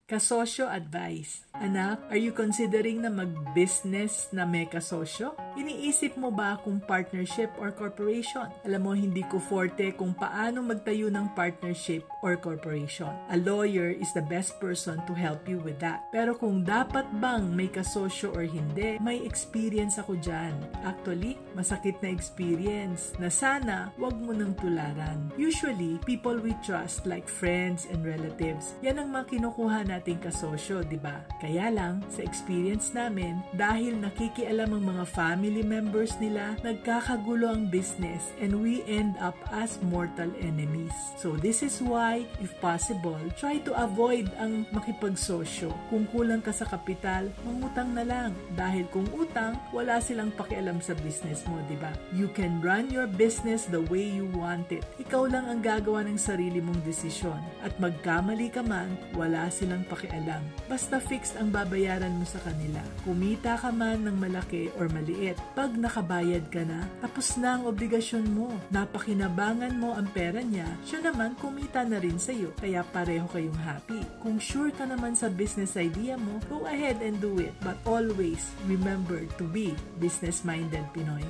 Kasosyo advice. Anak, are you considering na mag-business na may kasosyo? Iniisip mo ba kung partnership or corporation? Alam mo, hindi ko forte kung paano magtayo ng partnership or corporation. A lawyer is the best person to help you with that. Pero kung dapat bang may kasosyo or hindi, may experience ako dyan. Actually, masakit na experience na sana wag mo nang tularan. Usually, people we trust like friends and relatives, yan ang mga kinukuha nating kasosyo, di ba? Kaya lang, sa experience namin, dahil nakikialam ang mga family members nila, nagkakagulo ang business and we end up as mortal enemies. So this is why, if possible, try to avoid ang makipagsosyo. Kung kulang ka sa kapital, mangutang na lang. Dahil kung utang, wala silang pakialam sa business mo, di ba? You can run your business the way you want it. Ikaw lang ang gagawa ng sarili mong desisyon. At magkamali ka man, wala silang pakialam. Basta fixed ang babayaran mo sa kanila. Kumita ka man ng malaki or maliit, pag nakabayad ka na, tapos na ang obligasyon mo. Napakinabangan mo ang pera niya, siya naman kumita na rin sa'yo, kaya pareho kayong happy. Kung sure ka naman sa business idea mo, go ahead and do it. But always remember to be business-minded Pinoy.